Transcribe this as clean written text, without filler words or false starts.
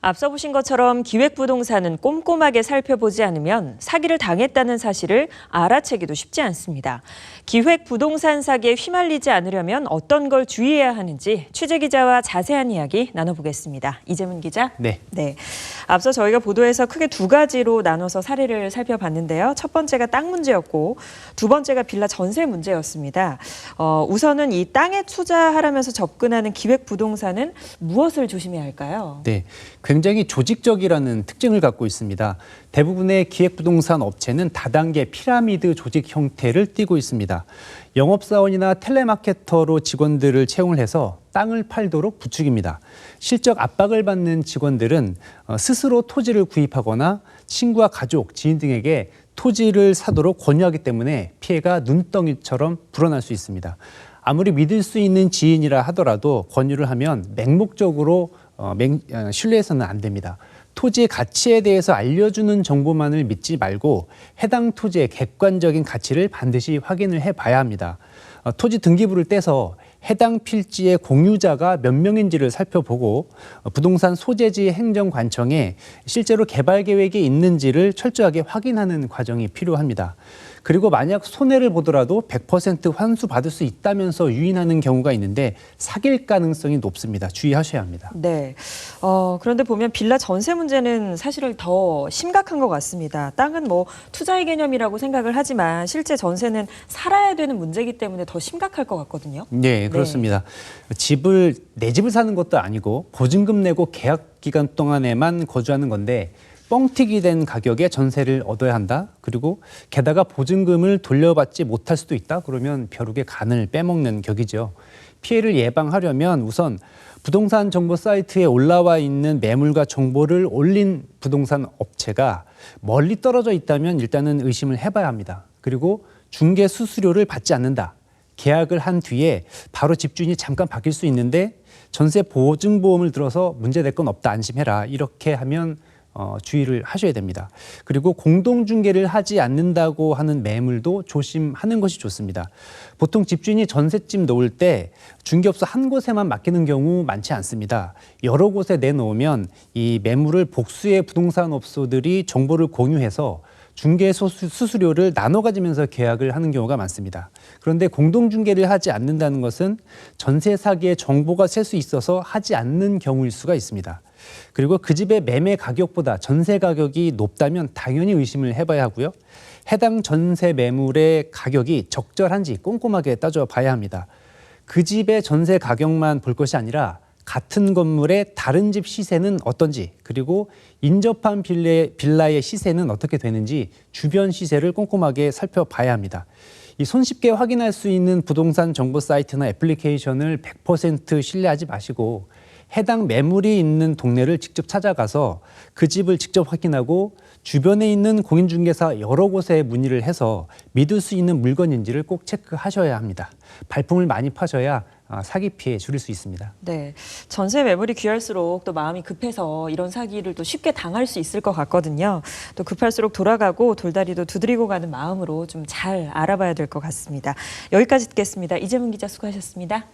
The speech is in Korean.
앞서 보신 것처럼 기획부동산은 꼼꼼하게 살펴보지 않으면 사기를 당했다는 사실을 알아채기도 쉽지 않습니다. 기획부동산 사기에 휘말리지 않으려면 어떤 걸 주의해야 하는지 취재기자와 자세한 이야기 나눠보겠습니다. 이재문 기자. 네. 앞서 저희가 보도에서 크게 두 가지로 나눠서 사례를 살펴봤는데요. 첫 번째가 땅 문제였고 두 번째가 빌라 전세 문제였습니다. 우선은 이 땅에 투자하라면서 접근하는 기획부동산은 무엇을 조심해야 할까요? 네, 굉장히 조직적이라는 특징을 갖고 있습니다. 대부분의 기획부동산 업체는 다단계 피라미드 조직 형태를 띠고 있습니다. 영업사원이나 텔레마케터로 직원들을 채용을 해서 땅을 팔도록 부추깁니다. 실적 압박을 받는 직원들은 스스로 토지를 구입하거나 친구와 가족, 지인 등에게 토지를 사도록 권유하기 때문에 피해가 눈덩이처럼 불어날 수 있습니다. 아무리 믿을 수 있는 지인이라 하더라도 권유를 하면 맹목적으로 신뢰해서는 안 됩니다. 토지의 가치에 대해서 알려주는 정보만을 믿지 말고 해당 토지의 객관적인 가치를 반드시 확인을 해봐야 합니다. 토지 등기부를 떼서 해당 필지의 공유자가 몇 명인지를 살펴보고 부동산 소재지 행정관청에 실제로 개발 계획이 있는지를 철저하게 확인하는 과정이 필요합니다. 그리고 만약 손해를 보더라도 100% 환수받을 수 있다면서 유인하는 경우가 있는데 사기일 가능성이 높습니다. 주의하셔야 합니다. 네. 그런데 보면 빌라 전세 문제는 사실은 더 심각한 것 같습니다. 땅은 뭐 투자의 개념이라고 생각을 하지만 실제 전세는 살아야 되는 문제이기 때문에 더 심각할 것 같거든요. 네, 그렇습니다. 내 집을 사는 것도 아니고 보증금 내고 계약 기간 동안에만 거주하는 건데 뻥튀기 된 가격에 전세를 얻어야 한다. 그리고 게다가 보증금을 돌려받지 못할 수도 있다. 그러면 벼룩의 간을 빼먹는 격이죠. 피해를 예방하려면 우선 부동산 정보 사이트에 올라와 있는 매물과 정보를 올린 부동산 업체가 멀리 떨어져 있다면 일단은 의심을 해봐야 합니다. 그리고 중개 수수료를 받지 않는다. 계약을 한 뒤에 바로 집주인이 잠깐 바뀔 수 있는데 전세 보증보험을 들어서 문제될 건 없다. 안심해라. 이렇게 하면 주의를 하셔야 됩니다. 그리고 공동중개를 하지 않는다고 하는 매물도 조심하는 것이 좋습니다. 보통 집주인이 전셋집 놓을 때 중개업소 한 곳에만 맡기는 경우 많지 않습니다. 여러 곳에 내놓으면 이 매물을 복수의 부동산 업소들이 정보를 공유해서 중개 수수료를 나눠 가지면서 계약을 하는 경우가 많습니다. 그런데 공동중개를 하지 않는다는 것은 전세 사기의 정보가 셀 수 있어서 하지 않는 경우일 수가 있습니다. 그리고 그 집의 매매 가격보다 전세 가격이 높다면 당연히 의심을 해봐야 하고요. 해당 전세 매물의 가격이 적절한지 꼼꼼하게 따져봐야 합니다. 그 집의 전세 가격만 볼 것이 아니라 같은 건물의 다른 집 시세는 어떤지, 그리고 인접한 빌라의 시세는 어떻게 되는지 주변 시세를 꼼꼼하게 살펴봐야 합니다. 이 손쉽게 확인할 수 있는 부동산 정보 사이트나 애플리케이션을 100% 신뢰하지 마시고 해당 매물이 있는 동네를 직접 찾아가서 그 집을 직접 확인하고 주변에 있는 공인중개사 여러 곳에 문의를 해서 믿을 수 있는 물건인지를 꼭 체크하셔야 합니다. 발품을 많이 파셔야 사기 피해 줄일 수 있습니다. 네, 전세 매물이 귀할수록 또 마음이 급해서 이런 사기를 또 쉽게 당할 수 있을 것 같거든요. 또 급할수록 돌아가고 돌다리도 두드리고 가는 마음으로 좀 잘 알아봐야 될 것 같습니다. 여기까지 듣겠습니다. 이재문 기자 수고하셨습니다.